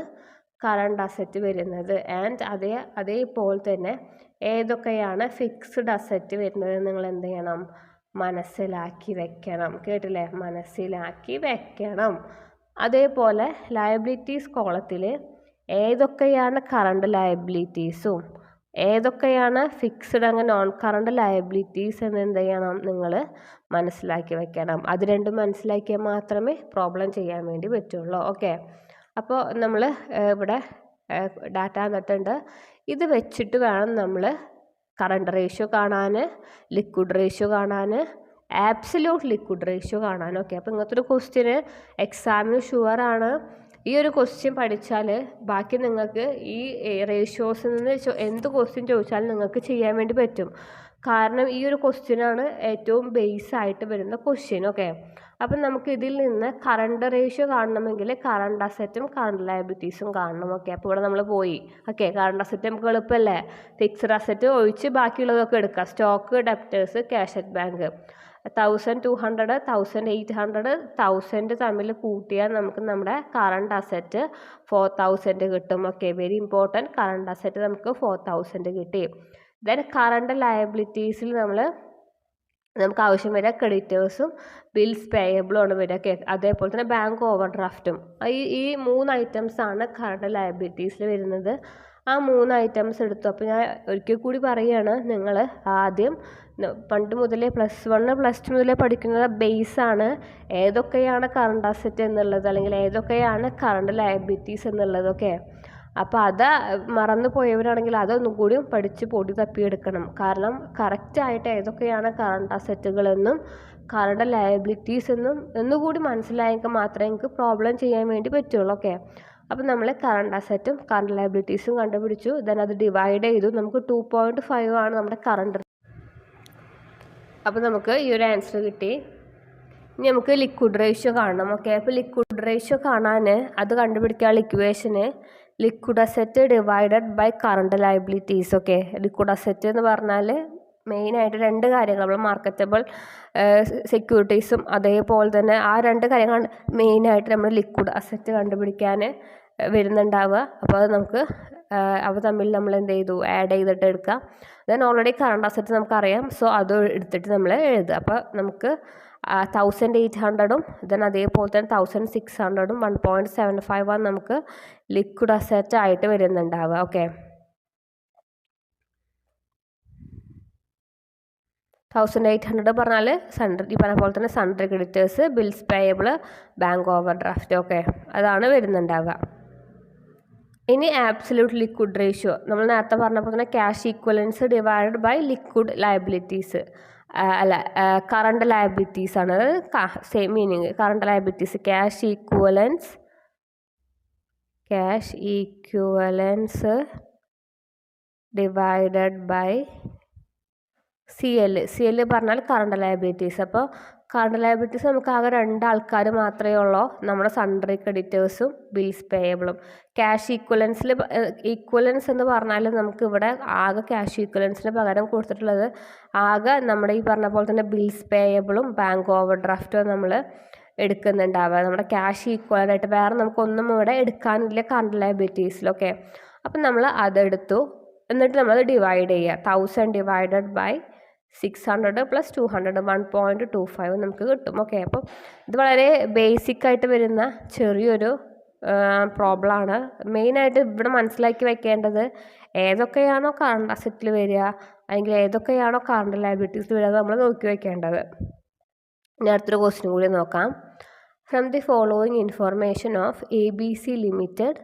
Speaker 1: കറണ്ട് അസറ്റ് വരുന്നത് ആൻഡ് അതേപോലെ തന്നെ ഏതൊക്കെയാണ് ഫിക്സ്ഡ് അസറ്റ് വരുന്നത് നിങ്ങൾ എന്ത് ചെയ്യണം, മനസ്സിലാക്കി വെക്കണം. കേട്ടില്ലേ, മനസ്സിലാക്കി വെക്കണം. അതേപോലെ ലയബിലിറ്റീസ് കോളത്തിൽ ഏതൊക്കെയാണ് കറണ്ട് ലയബിലിറ്റീസും ഏതൊക്കെയാണ് ഫിക്സ്ഡ് അങ്ങനെ നോൺ കറണ്ട് ലയബിലിറ്റീസ് എന്ന് എന്ത് ചെയ്യണം, നിങ്ങൾ മനസ്സിലാക്കി വെക്കണം. അത് രണ്ടും മനസ്സിലാക്കിയാൽ മാത്രമേ പ്രോബ്ലം ചെയ്യാൻ വേണ്ടി പറ്റുള്ളൂ. ഓക്കെ, അപ്പോൾ നമ്മൾ ഇവിടെ ഡാറ്റ തന്നിട്ടുണ്ട്. ഇത് വെച്ചിട്ട് വേണം നമ്മൾ കറണ്ട് റേഷ്യോ കാണാൻ, ലിക്വിഡ് റേഷ്യോ കാണാൻ, ആബ്സല്യൂട്ട് ലിക്വിഡ് റേഷ്യോ കാണാൻ. ഓക്കെ, അപ്പോൾ ഇങ്ങനത്തെ ഒരു ക്വസ്റ്റ്യന് എക്സാമിന് ഷുവറാണ്. ഈ ഒരു ക്വസ്റ്റ്യൻ പഠിച്ചാൽ ബാക്കി നിങ്ങൾക്ക് ഈ റേഷ്യോസിൽ നിന്ന് എന്ത് ക്വസ്റ്റ്യൻ ചോദിച്ചാലും നിങ്ങൾക്ക് ചെയ്യാൻ വേണ്ടി പറ്റും. കാരണം ഈ ഒരു ക്വസ്റ്റ്യനാണ് ഏറ്റവും ബേസ് ആയിട്ട് വരുന്ന ക്വസ്റ്റ്യൻ. ഓക്കെ, അപ്പം നമുക്ക് ഇതിൽ നിന്ന് കറണ്ട് റേഷ്യോ കാണണമെങ്കിൽ കറണ്ട് അസറ്റും കറണ്ട് ലയബിലിറ്റീസും കാണണം. ഓക്കെ, അപ്പോൾ ഇവിടെ നമ്മൾ പോയി. ഓക്കെ, കറണ്ട് അസറ്റ് നമുക്ക് എളുപ്പമല്ലേ, ഫിക്സഡ് അസറ്റ് ഒഴിച്ച് ബാക്കിയുള്ളതൊക്കെ എടുക്കുക. Stock, debtors, cash at bank. 1200, 1800, 1000 തമ്മിൽ കൂട്ടിയാൽ നമുക്ക് നമ്മുടെ കറണ്ട് അസറ്റ് 4000 കിട്ടും. Okay, very important. Current asset നമുക്ക് 4000 കിട്ടി. ദെൻ കറണ്ട് ലയബിലിറ്റീസിൽ നമുക്ക് ആവശ്യം വരിക ക്രെഡിറ്റേഴ്സും ബിൽസ് പേയബിളും ആണ് വരിക. അതേപോലെ തന്നെ ബാങ്ക് ഓവർ ഡ്രാഫ്റ്റും. ഈ 3 ഐറ്റംസ് ആണ് കറണ്ട് ലയബിലിറ്റീസിൽ വരുന്നത്. ആ 3 ഐറ്റംസ് എടുത്തു. അപ്പോൾ ഞാൻ ഒരിക്കൽ കൂടി പറയുകയാണ്, നിങ്ങൾ ആദ്യം പണ്ട് മുതലേ +1 +2 മുതലേ പഠിക്കുന്നത് ബേസാണ്. ഏതൊക്കെയാണ് കറണ്ട് അസറ്റ് എന്നുള്ളത്, അല്ലെങ്കിൽ ഏതൊക്കെയാണ് കറണ്ട് ലയബിലിറ്റീസ് എന്നുള്ളതൊക്കെ. അപ്പോൾ അത് മറന്നു പോയവരാണെങ്കിൽ അതൊന്നും കൂടി പഠിച്ച് പൊടി തപ്പിയെടുക്കണം. കാരണം കറക്റ്റായിട്ട് ഏതൊക്കെയാണ് കറണ്ട് അസറ്റുകളെന്നും കറണ്ട് ലയബിലിറ്റീസ് എന്നുകൂടി മനസ്സിലായെങ്കിൽ മാത്രമേ എനിക്ക് പ്രോബ്ലം ചെയ്യാൻ വേണ്ടി പറ്റുള്ളൂ. ഓക്കെ, അപ്പോൾ നമ്മൾ കറണ്ട് അസറ്റും കറണ്ട് ലയബിലിറ്റീസും കണ്ടുപിടിച്ചു. ദെൻ അത് ഡിവൈഡ് ചെയ്തു. നമുക്ക് 2.5 ആണ് നമ്മുടെ കറണ്ട്. അപ്പോൾ നമുക്ക് ഈ ഒരു ആൻസർ കിട്ടി. ഇനി നമുക്ക് ലിക്വിഡ് റേഷ്യോ കാണണം. ഓക്കെ, അപ്പോൾ ലിക്വിഡ് റേഷ്യോ കാണാൻ അത് കണ്ടുപിടിക്കാനുള്ള ഇക്വേഷന് liquid asset divided by current liabilities. Okay, liquid asset എന്ന് പറഞ്ഞാൽ മെയിനായിട്ട് 2 കാര്യങ്ങൾ, നമ്മൾ മാർക്കറ്റബിൾ സെക്യൂരിറ്റീസും അതേപോലെ തന്നെ ആ 2 കാര്യങ്ങളാണ് മെയിനായിട്ട് നമ്മൾ ലിക്വിഡ് അസറ്റ് കണ്ടുപിടിക്കാൻ വരുന്നുണ്ടാവുക. അപ്പോൾ അത് നമുക്ക് അവ തമ്മിൽ നമ്മൾ എന്ത് ചെയ്തു, ആഡ് ചെയ്തിട്ട് എടുക്കാം. ദെൻ ഓൾറെഡി കറണ്ട് അസറ്റ് നമുക്കറിയാം, സോ അത് എടുത്തിട്ട് നമ്മൾ എഴുതുക. അപ്പോൾ നമുക്ക് 1800ഉം ദെൻ അതേപോലെ തന്നെ 1600ഉം 1.75 ആണ് നമുക്ക് ലിക്വിഡ് അസറ്റ് ആയിട്ട് വരുന്നുണ്ടാവുക. ഓക്കെ, 1800 പറഞ്ഞാൽ ഈ പറഞ്ഞ പോലെ തന്നെ sundry creditors, bills payable, bank over draft. Okay, അതാണ് വരുന്നുണ്ടാവുക. ഇനി ആബ്സല്യൂട്ട് ലിക്വിഡ് റേഷ്യോ നമ്മൾ നേരത്തെ പറഞ്ഞപ്പോൾ തന്നെ cash equivalence divided by liquid liabilities, അല്ല കറണ്ട് ലയബിലിറ്റീസ് ആണ്. Same meaning. Current liabilities cash equivalence divided by CL പറഞ്ഞാൽ കറണ്ട് ലയബിലിറ്റീസ്. അപ്പോൾ കറണ്ട് ലയബിലിറ്റീസ് നമുക്ക് ആകെ 2 ആൾക്കാർ മാത്രമേ ഉള്ളൂ, നമ്മുടെ സൺഡ്രി ക്രെഡിറ്റേഴ്സും ബിൽസ് പേയബിളും. ക്യാഷ് ഈക്വലൻസ് എന്ന് പറഞ്ഞാൽ നമുക്ക് ഇവിടെ ആകെ ക്യാഷ് ഈക്വലൻസിന് പകരം കൊടുത്തിട്ടുള്ളത് ആകെ നമ്മുടെ ഈ പറഞ്ഞ പോലെ തന്നെ ബിൽസ് പേയബിളും ബാങ്ക് ഓവർ ഡ്രാഫ്റ്റും നമ്മൾ എടുക്കുന്നുണ്ടാവുക. നമ്മുടെ ക്യാഷ് ഈക്വലായിട്ട് വേറെ നമുക്കൊന്നും ഇവിടെ എടുക്കാനില്ല കറണ്ട് ലയബിലിറ്റീസിലൊക്കെ. അപ്പം നമ്മൾ അതെടുത്തു. എന്നിട്ട് നമ്മളത് ഡിവൈഡ് ചെയ്യുക. 1000 ഡിവൈഡഡ് ബൈ 600 + 200 1.25 നമുക്ക് കിട്ടും. ഓക്കെ, അപ്പോൾ ഇത് വളരെ ബേസിക് ആയിട്ട് വരുന്ന ചെറിയൊരു പ്രോബ്ലമാണ്. മെയിനായിട്ട് ഇവിടെ മനസ്സിലാക്കി വെക്കേണ്ടത് ഏതൊക്കെയാണോ കറണ്ട് അസറ്റിൽ വരിക അല്ലെങ്കിൽ ഏതൊക്കെയാണോ കറണ്ട് ലയബിലിറ്റീസിൽ വരിക നമ്മൾ നോക്കി വെക്കേണ്ടത്. ഇനി അടുത്തൊരു ക്വസ്റ്റ്യൻ കൂടി നോക്കാം. From the following information of ABC limited.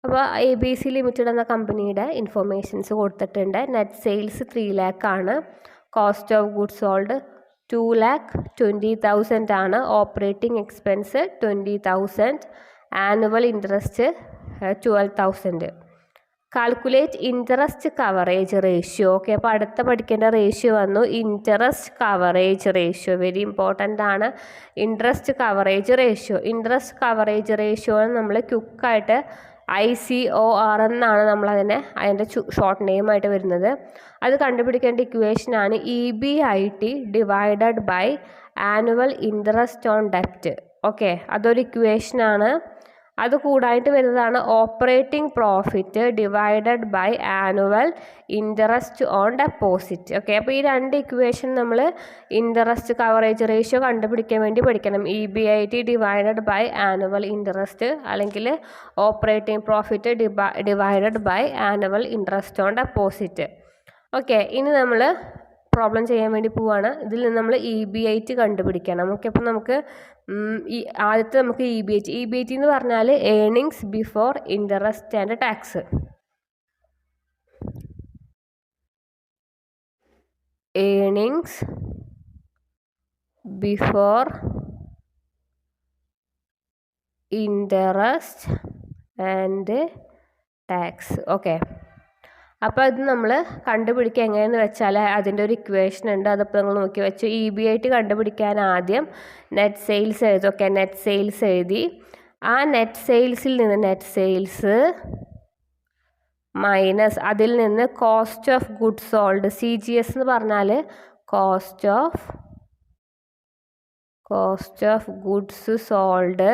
Speaker 1: അപ്പോൾ ABC ലിമിറ്റഡ് എന്ന കമ്പനിയുടെ ഇൻഫോർമേഷൻസ് കൊടുത്തിട്ടുണ്ട്. നെറ്റ് സെയിൽസ് 3 lakh ആണ്. കോസ്റ്റ് ഓഫ് ഗുഡ്സ് സോൾഡ് 2,20,000 ആണ്. Operating expense 20,000. Annual interest 12,000. Calculate interest coverage ratio. Okay, അപ്പോൾ അടുത്ത പഠിക്കേണ്ട റേഷ്യോ വന്നു interest coverage ratio. Very important ആണ് interest coverage ratio. Interest coverage ratio നമ്മൾ ക്വിക്കായിട്ട് ICOR എന്നാണ് അതിൻ്റെ ഷോർട്ട് നെയിമായിട്ട് വരുന്നത്. അത് കണ്ടുപിടിക്കേണ്ട ഇക്വേഷനാണ് EBIT divided by annual interest on ഡെപ്റ്റ്. ഓക്കെ, അതൊരു ഇക്വേഷനാണ്. അത് കൂടായിട്ട് വരുന്നതാണ് operating profit divided by annual interest on deposit. Okay, അപ്പോൾ ഈ 2 ഇക്വേഷൻ നമ്മൾ ഇൻട്രസ്റ്റ് കവറേജ് റേഷ്യോ കണ്ടുപിടിക്കാൻ വേണ്ടി പഠിക്കണം. EBIT divided by annual interest അല്ലെങ്കിൽ operating profit divided by annual interest on deposit. Okay, ഇനി നമ്മൾ പ്രോബ്ലം ചെയ്യാൻ വേണ്ടി പോവുകയാണ്. ഇതിൽ നിന്ന് നമ്മൾ EBIT കണ്ടുപിടിക്കണം. ഓക്കെ, അപ്പോൾ നമുക്ക് ആദ്യത്തെ നമുക്ക് EBIT എന്ന് പറഞ്ഞാൽ earnings before interest and tax. Earnings before interest and tax. Okay, അപ്പോൾ ഇത് നമ്മൾ കണ്ടുപിടിക്കുക എങ്ങനെയെന്ന് വെച്ചാൽ അതിൻ്റെ ഒരു ഇക്വേഷൻ ഉണ്ട്, അതിപ്പോൾ നിങ്ങൾ നോക്കി വെച്ചു. EBIT കണ്ടുപിടിക്കാൻ ആദ്യം നെറ്റ് സെയിൽസ് എഴുതും. ഓക്കെ, നെറ്റ് സെയിൽസ് എഴുതി ആ നെറ്റ് സെയിൽസിൽ നിന്ന് നെറ്റ് സെയിൽസ് മൈനസ് അതിൽ നിന്ന് cost of goods sold, CGS എന്ന് പറഞ്ഞാൽ cost of goods sold,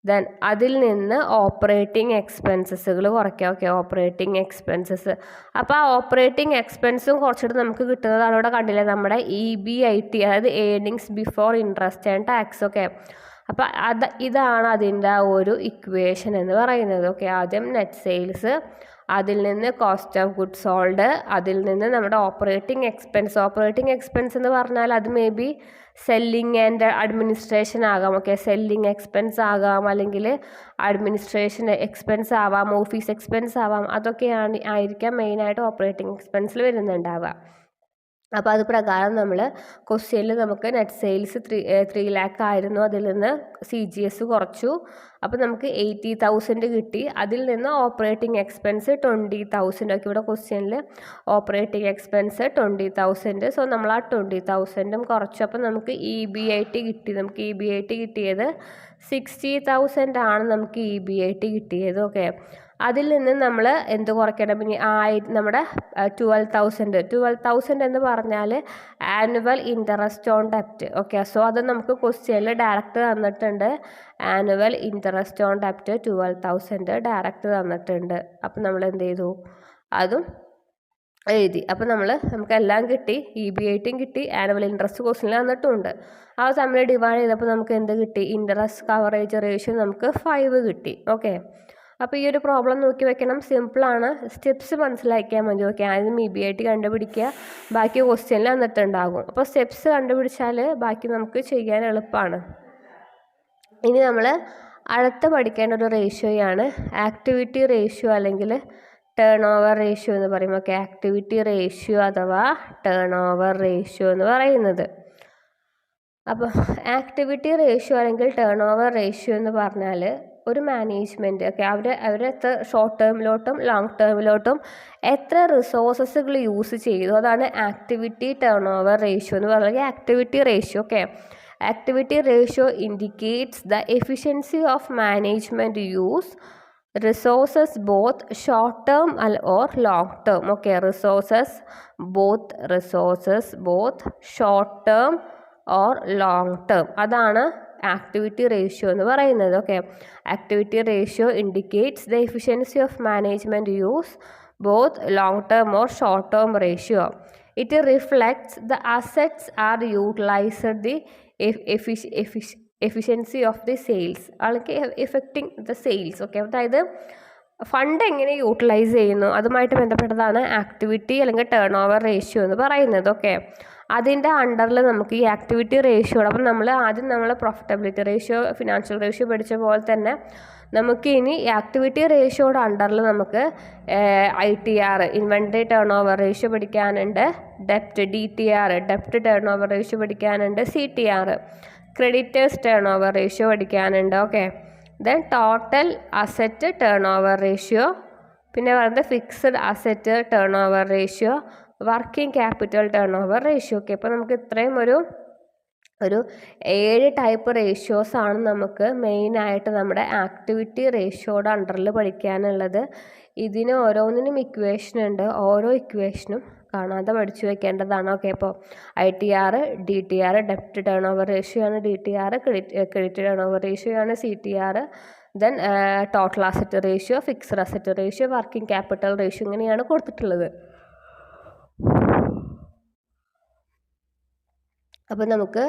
Speaker 1: then അതിൽ നിന്ന് ഓപ്പറേറ്റിംഗ് എക്സ്പെൻസസുകൾ കുറയ്ക്കുക. Okay, operating expenses. അപ്പോൾ ആ ഓപ്പറേറ്റിംഗ് എക്സ്പെൻസും കുറച്ചിട്ട് നമുക്ക് കിട്ടുന്നതാണ് ഇവിടെ കണ്ടില്ലേ നമ്മുടെ EBIT, അതായത് earnings before interest and tax. Okay, അപ്പോൾ ഇതാണ് അതിൻ്റെ ഒരു ഇക്വേഷൻ എന്ന് പറയുന്നത്. ഓക്കെ, ആദ്യം നെറ്റ് സെയിൽസ്, അതിൽ നിന്ന് കോസ്റ്റ് ഓഫ് ഗുഡ്സ് സോൾഡ്, അതിൽ നിന്ന് നമ്മുടെ ഓപ്പറേറ്റിംഗ് എക്സ്പെൻസ് എന്ന് പറഞ്ഞാൽ അത് may be selling and administration ആകാം. ഓക്കെ, സെല്ലിങ് എക്സ്പെൻസ് ആകാം, അല്ലെങ്കിൽ അഡ്മിനിസ്ട്രേഷൻ എക്സ്പെൻസ് ആവാം, ഓഫീസ് എക്സ്പെൻസ് ആവാം. അതൊക്കെയാണ് ആയിരിക്കാം മെയിനായിട്ട് ഓപ്പറേറ്റിംഗ് എക്സ്പെൻസിൽ വരുന്നുണ്ടാവുക. അപ്പോൾ അത് പ്രകാരം നമ്മൾ ക്വസ്റ്റ്യനിൽ നമുക്ക് നെറ്റ് സെയിൽസ് 3 lakh ആയിരുന്നു, അതിൽ നിന്ന് CGS കുറച്ചു, അപ്പോൾ നമുക്ക് 80,000 കിട്ടി. അതിൽ നിന്ന് ഓപ്പറേറ്റിംഗ് എക്സ്പെൻസ് 20,000. ഒക്കെ ഇവിടെ ക്വസ്റ്റ്യനിൽ ഓപ്പറേറ്റിംഗ് എക്സ്പെൻസ് 20,000. സോ നമ്മൾ ആ 20,000 കുറച്ചു, അപ്പോൾ നമുക്ക് EBIT കിട്ടി. നമുക്ക് EBIT കിട്ടിയത് 60,000 ആണ് നമുക്ക് EBIT കിട്ടിയത്. ഓക്കെ, അതിൽ നിന്ന് നമ്മൾ എന്ത് കുറയ്ക്കണം, പിന്നെ നമ്മുടെ 12,000 എന്ന് പറഞ്ഞാൽ ആനുവൽ ഇൻട്രസ്റ്റ് ഓൺ ഡെപ്റ്റ്. ഓക്കെ, സോ അത് നമുക്ക് ക്വസ്റ്റ്യനിൽ ഡയറക്റ്റ് തന്നിട്ടുണ്ട്. ആനുവൽ ഇൻട്രസ്റ്റ് ഓൺ ഡെപ്റ്റ് 12,000 ഡയറക്റ്റ് തന്നിട്ടുണ്ട്. അപ്പം നമ്മൾ എന്ത് ചെയ്തു, അതും എഴുതി. അപ്പോൾ നമുക്കെല്ലാം കിട്ടി, EBITയും കിട്ടി, ആനുവൽ ഇൻട്രസ്റ്റ് ക്വസ്റ്റ്യനിൽ തന്നിട്ടുണ്ട്. ആ തമ്മിൽ ഡിവൈഡ് ചെയ്തപ്പോൾ നമുക്ക് എന്ത് കിട്ടി, ഇൻട്രസ്റ്റ് കവറേജ് റേഷ്യോ നമുക്ക് 5 കിട്ടി. ഓക്കെ, അപ്പോൾ ഈ ഒരു പ്രോബ്ലം നോക്കി വെക്കണം, സിമ്പിളാണ്, സ്റ്റെപ്സ് മനസ്സിലാക്കിയാൽ മതി. ഓക്കെ, ആദ്യം EBIT കണ്ടുപിടിക്കുക, ബാക്കി ക്വസ്റ്റ്യനിൽ തന്നിട്ടുണ്ടാകും. അപ്പോൾ സ്റ്റെപ്സ് കണ്ടുപിടിച്ചാൽ ബാക്കി നമുക്ക് ചെയ്യാൻ എളുപ്പമാണ്. ഇനി നമ്മൾ അടുത്ത് പഠിക്കേണ്ട ഒരു റേഷ്യോയാണ് ആക്ടിവിറ്റി റേഷ്യോ അല്ലെങ്കിൽ ടേൺ ഓവർ റേഷ്യോ എന്ന് പറയും. ഓക്കെ, ആക്ടിവിറ്റി റേഷ്യോ അഥവാ ടേൺ ഓവർ റേഷ്യോ എന്ന് പറയുന്നത്. അപ്പോൾ ആക്ടിവിറ്റി റേഷ്യോ അല്ലെങ്കിൽ ടേൺ ഓവർ റേഷ്യോ എന്ന് പറഞ്ഞാൽ ഒരു മാനേജ്മെൻറ്റ്, ഓക്കെ, അവർ എത്ര ഷോർട്ട് ടേമിലോട്ടും ലോങ് ടേമിലോട്ടും എത്ര റിസോഴ്സസുകൾ യൂസ് ചെയ്തു, അതാണ് ആക്ടിവിറ്റി ടേൺ ഓവർ റേഷ്യോ എന്ന് പറയുന്നത്. Activity ratio. Okay, activity ratio indicates the efficiency of management use resources both short term or long term. Okay, resources both short term or long term, അതാണ് activity ratio എന്ന് പറയുന്നത്. Okay, activity ratio indicates the efficiency of management use both long term or short term ratio. It reflects the assets R utilised the efficiency of the sales, അല്ലെങ്കിൽ affecting the sales. Okay, അതായത് fund എങ്ങനെ utilise ചെയ്യുന്നു അതുമായിട്ട് ബന്ധപ്പെട്ടതാണ് activity അല്ലെങ്കിൽ turn over ratio എന്ന് പറയുന്നത്. Okay, അതിൻ്റെ അണ്ടറിൽ നമുക്ക് ഈ ആക്ടിവിറ്റി റേഷ്യോ, അപ്പം നമ്മൾ പ്രോഫിറ്റബിലിറ്റി റേഷ്യോ, ഫിനാൻഷ്യൽ റേഷ്യോ പഠിച്ച പോലെ തന്നെ നമുക്ക് ഇനി ആക്ടിവിറ്റി റേഷ്യോയുടെ അണ്ടറിൽ നമുക്ക് ITR inventory turnover ratio പഠിക്കാനുണ്ട്, DTR ഡെപ്റ്റ് ടേൺ ഓവർ റേഷ്യോ പഠിക്കാനുണ്ട്, CTR creditors turnover ratio പഠിക്കാനുണ്ട്. Okay, then total asset turnover ratio, പിന്നെ പറയുന്നത് fixed asset turnover ratio, working capital turnover ratio. Okay, അപ്പോൾ നമുക്ക് ഇത്രയും ഒരു 7 ടൈപ്പ് റേഷ്യോസാണ് നമുക്ക് മെയിനായിട്ട് നമ്മുടെ ആക്ടിവിറ്റി റേഷ്യോയുടെ അണ്ടറിൽ പഠിക്കാനുള്ളത്. ഇതിന് ഓരോന്നിനും ഇക്വേഷൻ ഉണ്ട്, ഓരോ ഇക്വേഷനും കാണാതെ പഠിച്ചു വെക്കേണ്ടതാണ്. ഓക്കെ, അപ്പോൾ ITR DTR ഡെപ്റ്റ് ടേൺ ഓവർ റേഷ്യോ ആണ് DTR, credit turnover ratio ആണ് CTR, then total asset ratio, fixed asset ratio, working capital ratio, ഇങ്ങനെയാണ് കൊടുത്തിട്ടുള്ളത്. അപ്പോൾ നമുക്ക്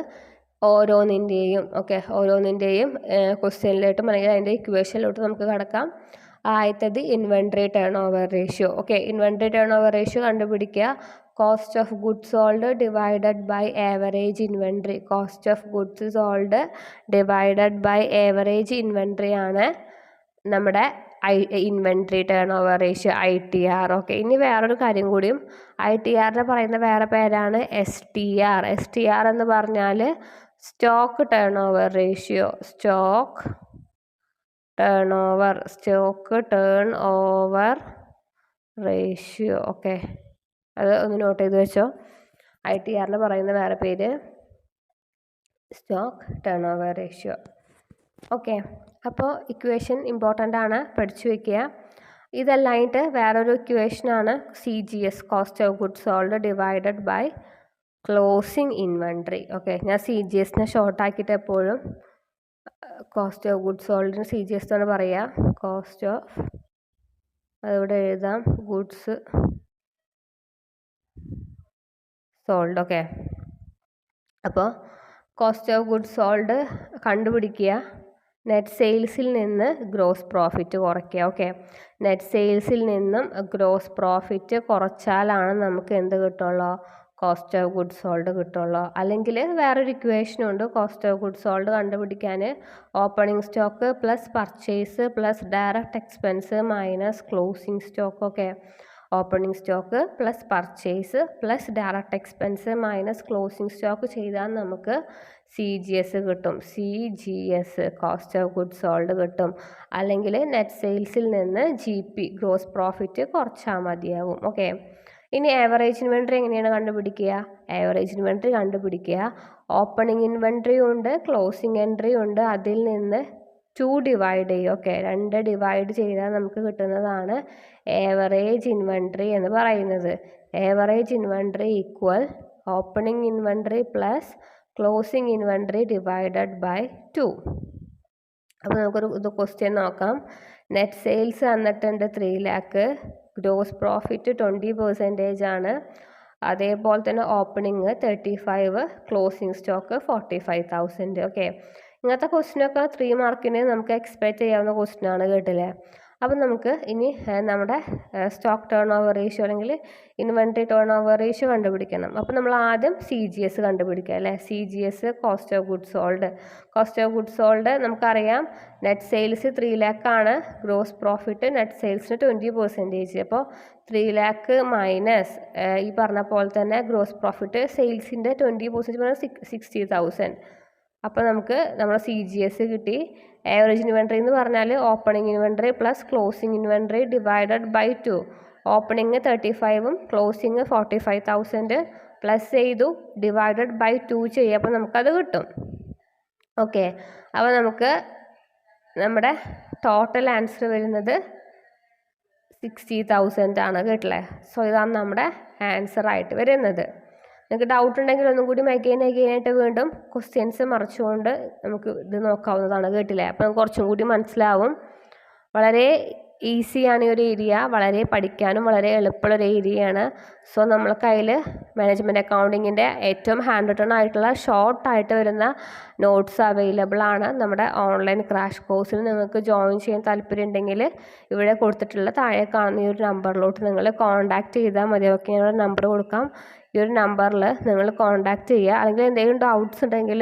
Speaker 1: ഓരോന്നിൻ്റെയും ക്വസ്റ്റ്യനിലോട്ടും അല്ലെങ്കിൽ അതിൻ്റെ ഇക്വേഷനിലോട്ട് നമുക്ക് കടക്കാം. ആദ്യത്തേത് inventory turnover ratio. Okay, inventory turnover ratio കണ്ടുപിടിക്കുക. Cost of goods sold divided by average inventory. Cost of goods sold divided by average inventory ആണ് നമ്മുടെ inventory turnover ratio, ITR. Okay, ഇനി വേറൊരു കാര്യം കൂടിയും, ITRനെ പറയുന്ന വേറെ പേരാണ് STR. STR എന്ന് പറഞ്ഞാൽ stock turnover ratio. Stock turnover ratio. Okay, അത് ഒന്ന് നോട്ട് ചെയ്ത് വെച്ചോ. ITRന് പറയുന്ന വേറെ പേര് stock turnover ratio. Okay, അപ്പോൾ ഇക്വേഷൻ ഇമ്പോർട്ടൻ്റ് ആണ്, പഠിച്ചു വയ്ക്കുക. ഇതല്ലായിട്ട് വേറൊരു ഇക്വേഷനാണ് CGS, cost of goods sold divided by closing inventory. Okay, ഞാൻ CGSനെ ഷോർട്ടാക്കിയിട്ട് എപ്പോഴും കോസ്റ്റ് ഓഫ് ഗുഡ്സ് സോൾഡിന് CGS എന്നാണ് പറയുക. കോസ്റ്റ് ഓഫ്, അതിവിടെ എഴുതാം, ഗുഡ്സ് സോൾഡ്. ഓക്കെ, അപ്പോൾ കോസ്റ്റ് ഓഫ് ഗുഡ്സ് സോൾഡ് കണ്ടുപിടിക്കുക. നെറ്റ് സെയിൽസിൽ നിന്ന് ഗ്രോസ് പ്രോഫിറ്റ് കുറയ്ക്കുക. ഓക്കെ, നെറ്റ് സെയിൽസിൽ നിന്നും ഗ്രോസ് പ്രോഫിറ്റ് കുറച്ചാലാണ് നമുക്ക് എന്ത് കിട്ടുള്ളൂ? കോസ്റ്റ് ഓഫ് ഗുഡ്സ് സോൾഡ് കിട്ടുള്ളൂ. അല്ലെങ്കിൽ വേറൊരു ഇക്വേഷനുണ്ട് കോസ്റ്റ് ഓഫ് ഗുഡ്സ് സോൾഡ് കണ്ടുപിടിക്കാൻ. Opening stock plus purchase plus direct expense minus closing stock. Okay, opening stock plus purchase plus direct expense minus closing stock ചെയ്താൽ നമുക്ക് CGS കിട്ടും. CGS, cost of goods sold കിട്ടും. അല്ലെങ്കിൽ net സെയിൽസിൽ നിന്ന് GP, gross profit കുറച്ചാൽ മതിയാവും. Okay, ഇനി average inventory എങ്ങനെയാണ് കണ്ടുപിടിക്കുക? ആവറേജ് ഇൻവെൻട്രി കണ്ടുപിടിക്കുക, ഓപ്പണിംഗ് ഇൻവെൻട്രി ഉണ്ട്, ക്ലോസിംഗ് എൻട്രി ഉണ്ട്, അതിൽ നിന്ന് 2 ഡിവൈഡ് ചെയ്യും. ഓക്കെ, 2 ഡിവൈഡ് ചെയ്താൽ നമുക്ക് കിട്ടുന്നതാണ് ആവറേജ് ഇൻവെൻട്രി എന്ന് പറയുന്നത്. Average inventory equal opening inventory plus closing inventory divided by 2. അപ്പോൾ നമുക്കൊരു ക്വസ്റ്റ്യൻ നോക്കാം. നെറ്റ് സെയിൽസ് തന്നിട്ടുണ്ട് 3 lakhs, ഗ്രോസ് പ്രോഫിറ്റ് 20% ആണ്. അതേപോലെ തന്നെ ഓപ്പണിംഗ് 35, ക്ലോസിംഗ് സ്റ്റോക്ക് 45,000. ഓക്കെ, ഇങ്ങനത്തെ ക്വസ്റ്റ്യനൊക്കെ 3 മാർക്കിന് നമുക്ക് എക്സ്പെക്റ്റ് ചെയ്യാവുന്ന ക്വസ്റ്റ്യനാണ്, കേട്ടില്ലേ? അപ്പം നമുക്ക് ഇനി നമ്മുടെ സ്റ്റോക്ക് ടേൺ ഓവർ റേഷ്യോ അല്ലെങ്കിൽ ഇൻവെൻട്രി ടേൺ ഓവർ റേഷ്യോ കണ്ടുപിടിക്കണം. അപ്പോൾ നമ്മൾ ആദ്യം CGS കണ്ടുപിടിക്കുക അല്ലേ? CGS, cost of goods sold. Cost of goods sold നമുക്കറിയാം, നെറ്റ് സെയിൽസ് 3 lakh ആണ്, ഗ്രോസ് പ്രോഫിറ്റ് നെറ്റ് സെയിൽസിന് 20%. അപ്പോൾ 3 lakh മൈനസ് ഈ പറഞ്ഞ പോലെ തന്നെ ഗ്രോസ് പ്രോഫിറ്റ് സെയിൽസിൻ്റെ 20% പറഞ്ഞാൽ 60,000. അപ്പോൾ നമുക്ക് നമ്മുടെ CGS കിട്ടി. ആവറേജ് ഇൻവെൻട്രി എന്ന് പറഞ്ഞാൽ opening inventory plus closing inventory divided by 2. Opening 35ഉം ക്ലോസിംഗ് 45,000 പ്ലസ് ചെയ്തു ഡിവൈഡഡ് ബൈ 2 ചെയ്യുക. അപ്പോൾ നമുക്കത് കിട്ടും. ഓക്കെ, അപ്പോൾ നമുക്ക് നമ്മുടെ ടോട്ടൽ ആൻസർ വരുന്നത് 60,000 ആണ്, കേട്ടില്ലേ? സോ ഇതാണ് നമ്മുടെ ആൻസർ ആയിട്ട് വരുന്നത്. നിങ്ങൾക്ക് ഡൗട്ട് ഉണ്ടെങ്കിൽ ഒന്നും കൂടി അഗൈനായിട്ട് വീണ്ടും ക്വസ്റ്റ്യൻസ് മറിച്ചുകൊണ്ട് നമുക്ക് ഇത് നോക്കാവുന്നതാണ്, കേട്ടില്ലേ? അപ്പം കുറച്ചും കൂടി മനസ്സിലാവും. വളരെ ഈസിയാണ് ഈ ഒരു ഏരിയ, വളരെ പഠിക്കാനും വളരെ എളുപ്പമുള്ളൊരു ഏരിയയാണ്. സോ നമ്മളെ കയ്യിൽ മാനേജ്മെൻറ്റ് അക്കൗണ്ടിങ്ങിൻ്റെ ഏറ്റവും ഹാൻഡ് റിട്ടൺ ആയിട്ടുള്ള ഷോർട്ടായിട്ട് വരുന്ന നോട്ട്സ് അവൈലബിൾ ആണ്. നമ്മുടെ ഓൺലൈൻ ക്രാഷ് കോഴ്സിൽ നിങ്ങൾക്ക് ജോയിൻ ചെയ്യാൻ താല്പര്യം ഉണ്ടെങ്കിൽ ഇവിടെ കൊടുത്തിട്ടുള്ള താഴെ കാണുന്ന ഈ ഒരു നമ്പറിലോട്ട് നിങ്ങൾ കോൺടാക്റ്റ് ചെയ്താൽ മതി. ഓക്കെ, ഞങ്ങളുടെ നമ്പർ കൊടുക്കാം. ഈ ഒരു നമ്പറിൽ നിങ്ങൾ കോൺടാക്റ്റ് ചെയ്യുക. അല്ലെങ്കിൽ എന്തെങ്കിലും ഡൗട്ട്സ് ഉണ്ടെങ്കിൽ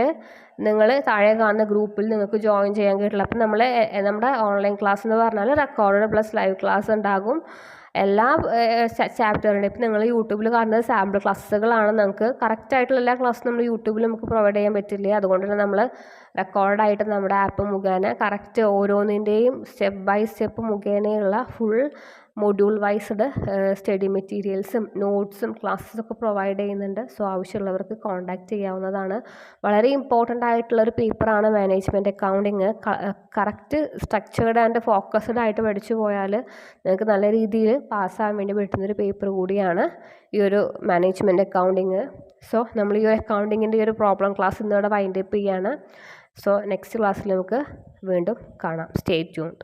Speaker 1: നിങ്ങൾ താഴെ കാണുന്ന ഗ്രൂപ്പിൽ നിങ്ങൾക്ക് ജോയിൻ ചെയ്യാൻ കിട്ടില്ല. അപ്പം നമ്മുടെ ഓൺലൈൻ ക്ലാസ് എന്ന് പറഞ്ഞാൽ റെക്കോർഡ് പ്ലസ് ലൈവ് ക്ലാസ് ഉണ്ടാകും. എല്ലാ ചാപ്റ്ററിൻ്റെ ഇപ്പം നിങ്ങൾ യൂട്യൂബിൽ കാണുന്നത് സാമ്പിൾ ക്ലാസ്സുകളാണ്. നമുക്ക് കറക്റ്റായിട്ടുള്ള എല്ലാ ക്ലാസ്സും നമ്മൾ യൂട്യൂബിൽ നമുക്ക് പ്രൊവൈഡ് ചെയ്യാൻ പറ്റില്ല. അതുകൊണ്ട് തന്നെ നമ്മൾ റെക്കോർഡായിട്ട് നമ്മുടെ ആപ്പ് മുഖേന കറക്റ്റ് ഓരോന്നിൻ്റെയും സ്റ്റെപ്പ് ബൈ സ്റ്റെപ്പ് മുഖേനയുള്ള ഫുൾ മൊഡ്യൂൾ വൈസ്ഡ് സ്റ്റഡി മെറ്റീരിയൽസും നോട്ട്സും ക്ലാസ്സസൊക്കെ പ്രൊവൈഡ് ചെയ്യുന്നുണ്ട്. സോ ആവശ്യമുള്ളവർക്ക് കോൺടാക്റ്റ് ചെയ്യാവുന്നതാണ്. വളരെ ഇമ്പോർട്ടൻ്റ് ആയിട്ടുള്ളൊരു പേപ്പറാണ് management accounting. Correct structured and focused ആയിട്ട് പഠിച്ചു പോയാൽ നിങ്ങൾക്ക് നല്ല രീതിയിൽ പാസ്സാകാൻ വേണ്ടി പറ്റുന്നൊരു പേപ്പർ കൂടിയാണ് ഈ ഒരു മാനേജ്മെൻറ്റ് അക്കൗണ്ടിങ്. സോ നമ്മൾ ഈ ഒരു അക്കൗണ്ടിങ്ങിൻ്റെ ഈ ഒരു പ്രോബ്ലം ക്ലാസ് ഇന്നിവിടെ വൈൻഡ് അപ്പ് ചെയ്യുകയാണ്. സോ നെക്സ്റ്റ് ക്ലാസ്സിൽ നമുക്ക് വീണ്ടും കാണാം. Stay tuned.